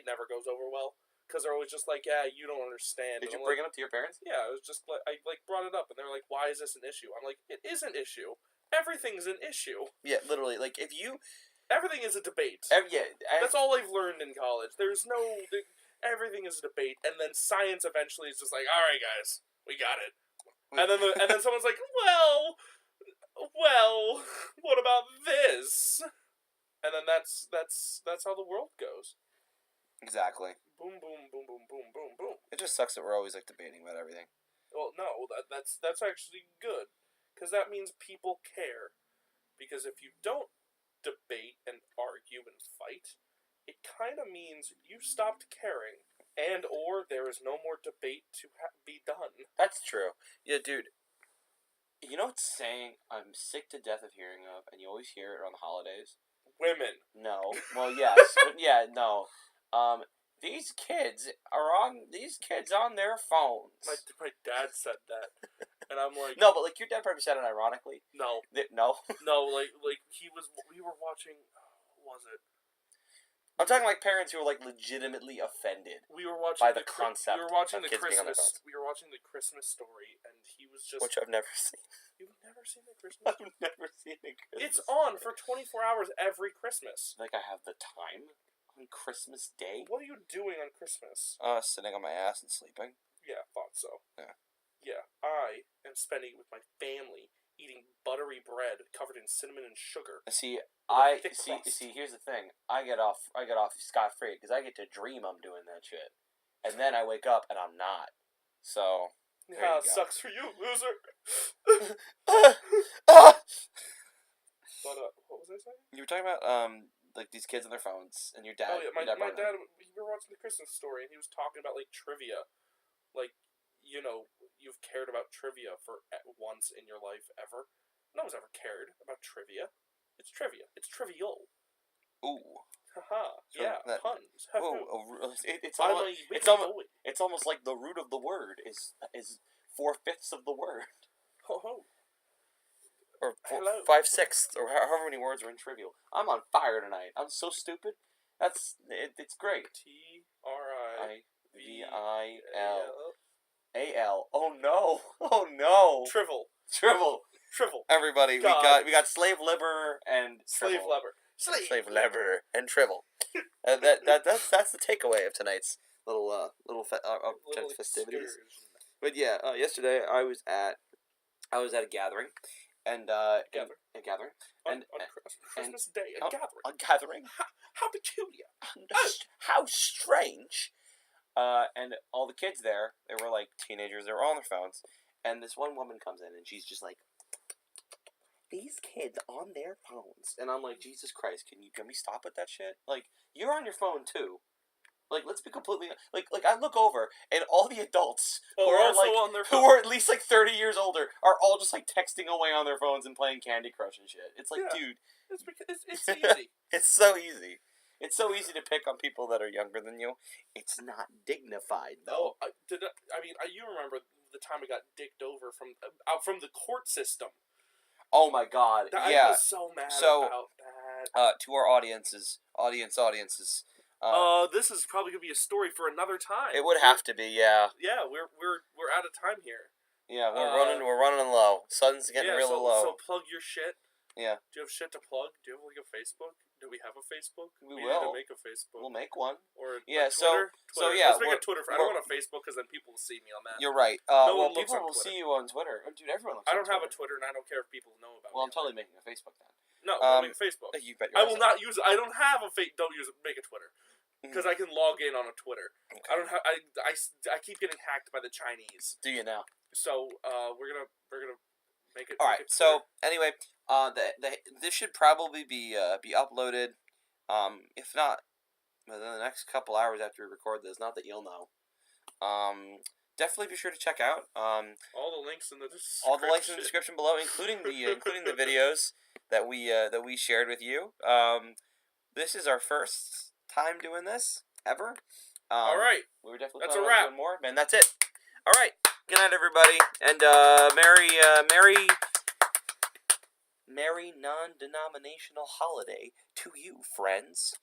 never goes over well because they're always just like, yeah, you don't understand. Did you bring it up to your parents? Yeah, it was just like I brought it up, and they're like, why is this an issue? I'm like, it is an issue. Everything's an issue. Yeah, literally. Like if you. Everything is a debate. That's all I've learned in college. Everything is a debate, and then science eventually is just like, all right, guys, we got it. And then someone's like, well, what about this? And then that's how the world goes. Exactly. boom, boom, boom, boom, boom, boom, boom. It just sucks that we're always like debating about everything. Well, no, that's actually good, because that means people care. Because if you don't debate and argue and fight, it kind of means you stopped caring, and or there is no more debate to be done. That's true. Yeah, dude. You know what saying I'm sick to death of hearing of, and you always hear it around the holidays? Women. No. Well, yes. But yeah, no. These kids on their phones. My dad said that, and I'm like, no, but like your dad probably said it ironically. No. No. No, like we were watching. What was it? I'm talking like parents who were like legitimately offended. We were watching by the concept. We were watching of the kids being on their Christmas. phones. We were watching the Christmas Story, and he was just. Which I've never seen. You've never seen the Christmas? I've never seen a Christmas. It's on for 24 hours every Christmas. Like I have the time on Christmas Day. What are you doing on Christmas? Sitting on my ass and sleeping. Yeah, thought so. Yeah. Yeah, I am spending it with my family, eating buttery bread covered in cinnamon and sugar. See, crust. see. Here's the thing. I get off scot free because I get to dream I'm doing that shit, and then I wake up and I'm not. So. Yeah, sucks for you, loser. But what was I saying? You were talking about like these kids on their phones and your dad. Oh yeah, my dad. We were watching the Christmas Story, and he was talking about like trivia, like you've cared about trivia for once in your life ever. No one's ever cared about trivia. It's trivia. It's trivial. Ooh. Haha. So yeah. Puns. It's almost like the root of the word is 4/5 of the word. Ho. Or 5/6, or however many words are in trivial. I'm on fire tonight. I'm so stupid. It's great. TRIVIAL. Oh no! Oh no! Trivial. Everybody, God. we got slave liber and slave lever. Slave lever and trivial. That's the takeaway of tonight's little festivities. But yeah, yesterday I was at a gathering. And a gathering on Christmas Day. A gathering. How peculiar. How strange. And all the kids there, they were like teenagers. They were all on their phones. And this one woman comes in, and she's just like, "These kids on their phones." And I'm like, Jesus Christ, can we stop with that shit? Like, you're on your phone too. Like, let's be completely like I look over and all the adults who are at least like 30 years older are all just like texting away on their phones and playing Candy Crush and shit. It's like, dude, it's easy. It's so easy. It's so easy to pick on people that are younger than you. It's not dignified though. You remember the time I got dicked over from the court system. Oh my God! I was so mad about that. To our audiences. This is probably gonna be a story for another time. It would have to be, yeah. Yeah, we're out of time here. Yeah, we're running low. Sun's getting really low. So plug your shit. Yeah. Do you have shit to plug? Do you have like a Facebook? Do we have a Facebook? We will. Need to make a Facebook. We'll make one. Or Twitter. So yeah, let's make a Twitter. I don't want a Facebook because then people will see me on that. You're right. People will see you on Twitter. Dude, everyone looks. I don't have a Twitter, and I don't care if people know about. Well, I'm totally making a Facebook then. No, I'll make a Facebook. You bet. I will not use it. I don't have a fake. Don't use it. Make a Twitter. Because I can log in on a Twitter. Okay. I don't have. I keep getting hacked by the Chinese. Do you now? So we're gonna make it. All right. So anyway, this should probably be uploaded. If not within the next couple hours after we record this. Not that you'll know. Definitely be sure to check out all the links in the description. All the links in the description below, including the videos that we shared with you. This is our first time doing this ever. All right, we were definitely that's a wrap. Doing more, man. That's it. All right. Good night, everybody, and merry non-denominational holiday to you, friends.